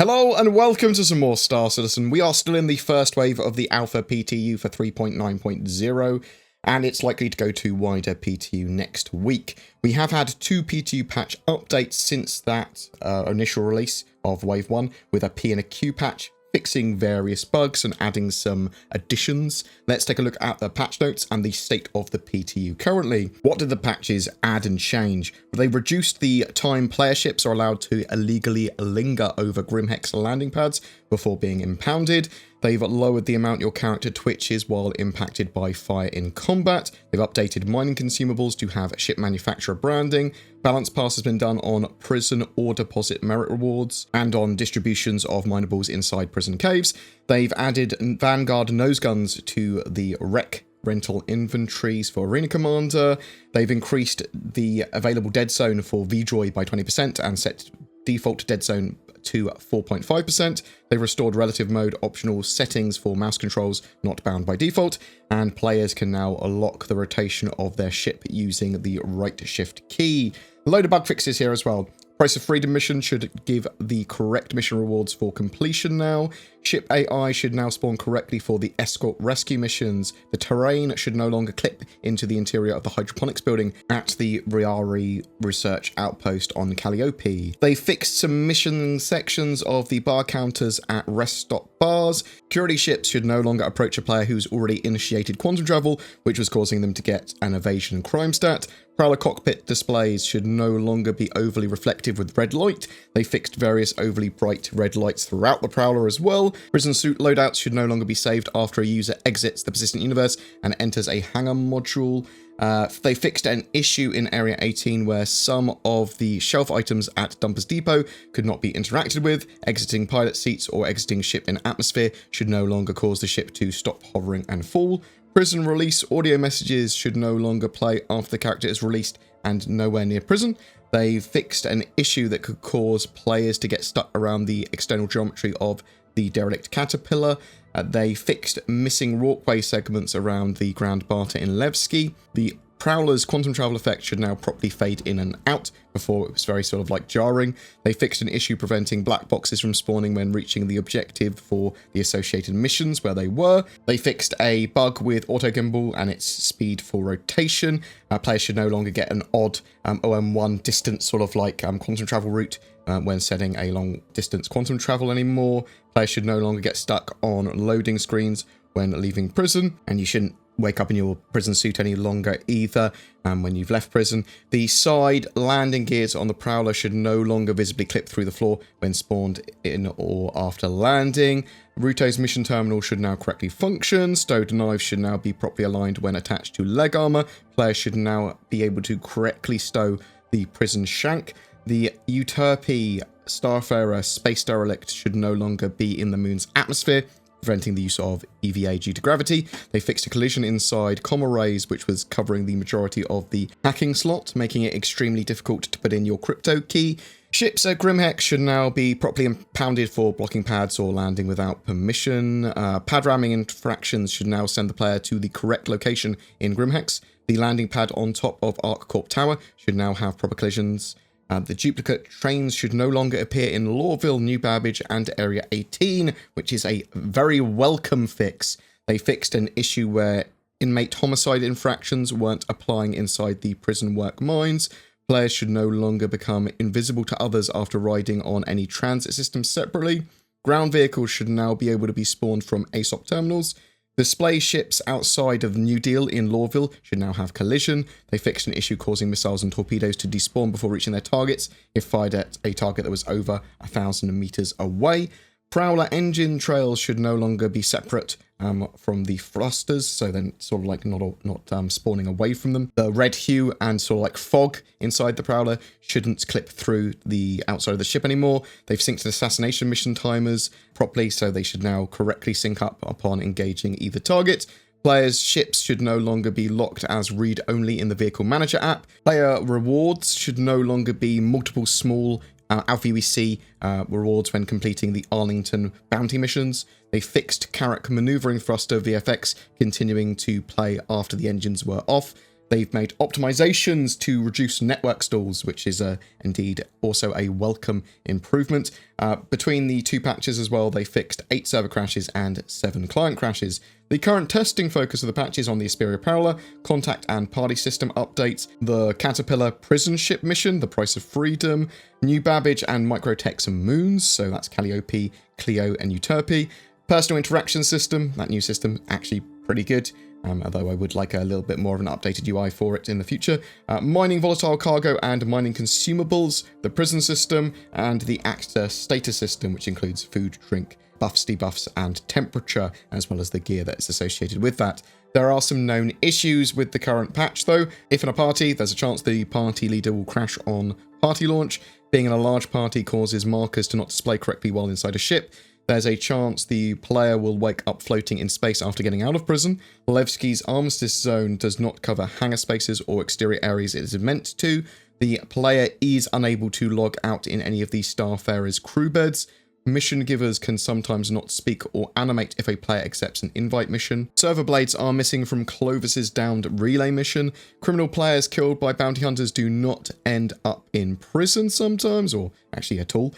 Hello and welcome to some more Star Citizen. We are still in the first wave of the Alpha PTU for 3.9.0, and it's likely to go to wider PTU next week. We have had two PTU patch updates since that initial release of Wave 1, with a P and a Q patch, fixing various bugs and adding some additions. Let's take a look at the patch notes and the state of the PTU currently. What did the patches add and change? They reduced the time player ships are allowed to illegally linger over Grimhex landing pads before being impounded. They've lowered the amount your character twitches while impacted by fire in combat. They've updated mining consumables to have ship manufacturer branding. Balance pass has been done on prison or deposit merit rewards and on distributions of minables inside prison caves. They've added Vanguard nose guns to the wreck rental inventories for Arena Commander. They've increased the available dead zone for V-Droid by 20% and set default dead zone to 4.5%. They restored relative mode optional settings for mouse controls not bound by default, and players can now lock the rotation of their ship using the right shift key. A load of bug fixes here as well. Price of Freedom mission should give the correct mission rewards for completion now. Ship AI should now spawn correctly for the escort rescue missions. The terrain should no longer clip into the interior of the hydroponics building at the Riari research outpost on Calliope. They fixed some mission sections of the bar counters at rest stop bars. Security ships should no longer approach a player who's already initiated quantum travel, which was causing them to get an evasion and crime stat. Prowler cockpit displays should no longer be overly reflective with red light. They fixed various overly bright red lights throughout the Prowler as well. Prison suit loadouts should no longer be saved after a user exits the persistent universe and enters a hangar module. They fixed an issue in Area 18 where some of the shelf items at Dumpers Depot could not be interacted with. Exiting pilot seats or exiting ship in atmosphere should no longer cause the ship to stop hovering and fall. Prison release audio messages should no longer play after the character is released and nowhere near prison. They fixed an issue that could cause players to get stuck around the external geometry of the derelict caterpillar. They fixed missing walkway segments around the Grand Barter in Levski. The Prowler's quantum travel effect should now properly fade in and out. Before it was very sort of like jarring. They fixed an issue preventing black boxes from spawning when reaching the objective for the associated missions where they were. They fixed a bug with auto gimbal and its speed for rotation. Players should no longer get an odd OM1 distance sort of like quantum travel route when setting a long distance quantum travel anymore. Players should no longer get stuck on loading screens when leaving prison, and you shouldn't wake up in your prison suit any longer either when you've left prison. The side landing gears on the Prowler should no longer visibly clip through the floor when spawned in or after landing. Ruto's mission terminal should now correctly function. Stowed knives should now be properly aligned when attached to leg armor. Players should now be able to correctly stow the prison shank. The Euterpe Starfarer space derelict should no longer be in the moon's atmosphere, preventing the use of EVA due to gravity. They fixed a collision inside comm arrays, which was covering the majority of the hacking slot, making it extremely difficult to put in your crypto key. Ships at Grimhex should now be properly impounded for blocking pads or landing without permission. Pad ramming infractions should now send the player to the correct location in Grimhex. The landing pad on top of ArcCorp Tower should now have proper collisions. The duplicate trains should no longer appear in Lawville, New Babbage, and Area 18, which is a very welcome fix. They fixed an issue where inmate homicide infractions weren't applying inside the prison work mines. Players should no longer become invisible to others after riding on any transit system separately. Ground vehicles should now be able to be spawned from ASOP terminals. Display ships outside of the New Deal in Lawville should now have collision. They fixed an issue causing missiles and torpedoes to despawn before reaching their targets if fired at a target that was over 1,000 meters away. Prowler engine trails should no longer be separate from the thrusters, so then sort of like not spawning away from them. The red hue and sort of like fog inside the Prowler shouldn't clip through the outside of the ship anymore. They've synced assassination mission timers properly, so they should now correctly sync up upon engaging either target. Players' ships should no longer be locked as read-only in the Vehicle Manager app. Player rewards should no longer be multiple small Alpha UEC rewards when completing the Arlington bounty missions. They fixed Carrack maneuvering thruster VFX continuing to play after the engines were off. They've made optimizations to reduce network stalls, which is indeed also a welcome improvement. Between the 2 patches as well, they fixed 8 server crashes and 7 client crashes. The current testing focus of the patch is on the Asperia Prowler, contact and party system updates, the Caterpillar prison ship mission, the Price of Freedom, New Babbage and Microtechs and Moons, so that's Calliope, Clio and Euterpe. Personal interaction system, that new system, actually pretty good. Although I would like a little bit more of an updated UI for it in the future. Mining volatile cargo and mining consumables, the prison system, and the actor status system, which includes food, drink, buffs, debuffs, and temperature, as well as the gear that is associated with that. There are some known issues with the current patch, though. If in a party, there's a chance the party leader will crash on party launch. Being in a large party causes markers to not display correctly while inside a ship. There's a chance the player will wake up floating in space after getting out of prison. Levski's Armistice Zone does not cover hangar spaces or exterior areas it is meant to. The player is unable to log out in any of the Starfarer's crew beds. Mission givers can sometimes not speak or animate if a player accepts an invite mission. Server blades are missing from Clovis's downed relay mission. Criminal players killed by bounty hunters do not end up in prison sometimes, or actually at all.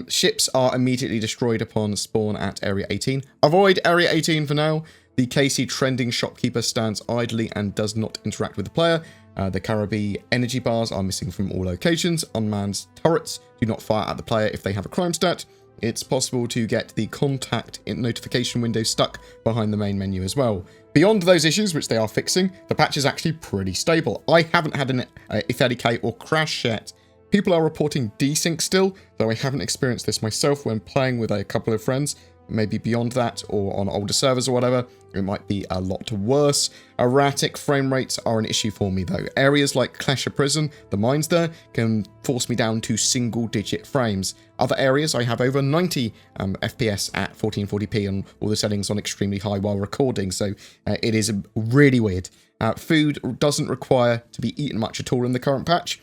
Ships are immediately destroyed upon spawn at Area 18. Avoid Area 18 for now. The KC trending shopkeeper stands idly and does not interact with the player. The Caribbee energy bars are missing from all locations. Unmanned turrets do not fire at the player if they have a crime stat. It's possible to get the contact notification window stuck behind the main menu as well. Beyond those issues, which they are fixing, the patch is actually pretty stable. I haven't had an F30K or crash yet. People are reporting desync still, though I haven't experienced this myself when playing with a couple of friends. Maybe beyond that, or on older servers or whatever, it might be a lot worse. Erratic frame rates are an issue for me though. Areas like Klesha Prison, the mines there, can force me down to single-digit frames. Other areas I have over 90 FPS at 1440p and all the settings on extremely high while recording, so it is really weird. Food doesn't require to be eaten much at all in the current patch.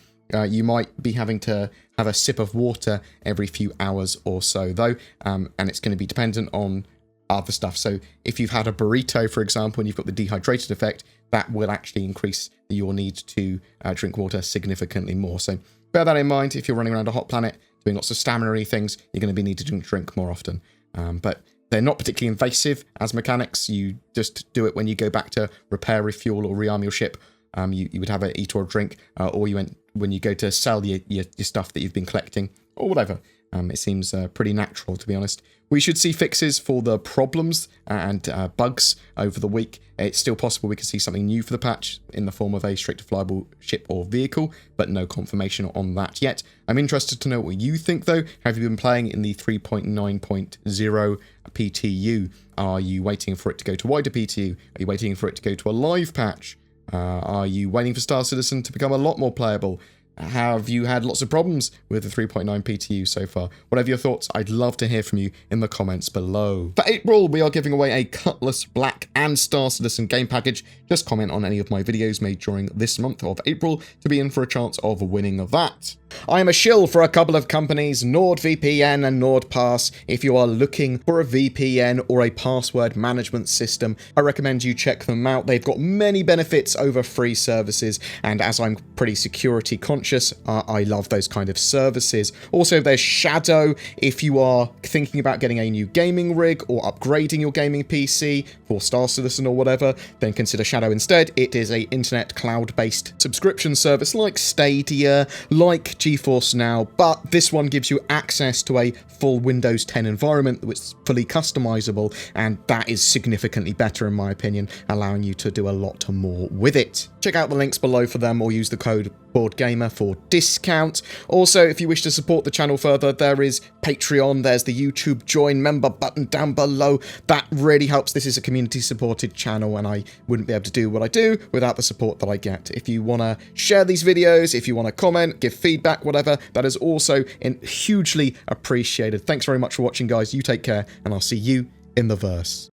You might be having to have a sip of water every few hours or so, though, and it's going to be dependent on other stuff. So if you've had a burrito, for example, and you've got the dehydrated effect, that will actually increase your need to drink water significantly more. So bear that in mind. If you're running around a hot planet doing lots of stamina-y things, you're going to be needing to drink more often. But they're not particularly invasive as mechanics. You just do it when you go back to repair, refuel, or rearm your ship. You would have a eat or a drink, or you went when you go to sell your stuff that you've been collecting, or whatever. It seems pretty natural, to be honest. We should see fixes for the problems and bugs over the week. It's still possible we could see something new for the patch in the form of a straight-to-flyable ship or vehicle, but no confirmation on that yet. I'm interested to know what you think, though. Have you been playing in the 3.9.0 PTU? Are you waiting for it to go to wider PTU? Are you waiting for it to go to a live patch? Are you waiting for Star Citizen to become a lot more playable? Have you had lots of problems with the 3.9 PTU so far? Whatever your thoughts, I'd love to hear from you in the comments below. For April, we are giving away a Cutlass Black and Star Citizen game package. Just comment on any of my videos made during this month of April to be in for a chance of winning that. I am a shill for a couple of companies, NordVPN and NordPass. If you are looking for a VPN or a password management system, I recommend you check them out. They've got many benefits over free services, and as I'm pretty security conscious, I love those kind of services. Also, there's Shadow. If you are thinking about getting a new gaming rig or upgrading your gaming PC for Star Citizen or whatever, then consider Shadow instead. It is an internet cloud-based subscription service like Stadia, like GeForce Now, but this one gives you access to a full Windows 10 environment which is fully customizable, and that is significantly better in my opinion, allowing you to do a lot more with it. Check out the links below for them or use the code BoredGamer for discount. Also, if you wish to support the channel further, there is Patreon, there's the YouTube join member button down below. That really helps. This is a community supported channel and I wouldn't be able to do what I do without the support that I get. If you want to share these videos, if you want to comment, give feedback, whatever, that is also hugely appreciated. Thanks very much for watching, guys. You take care and I'll see you in the verse.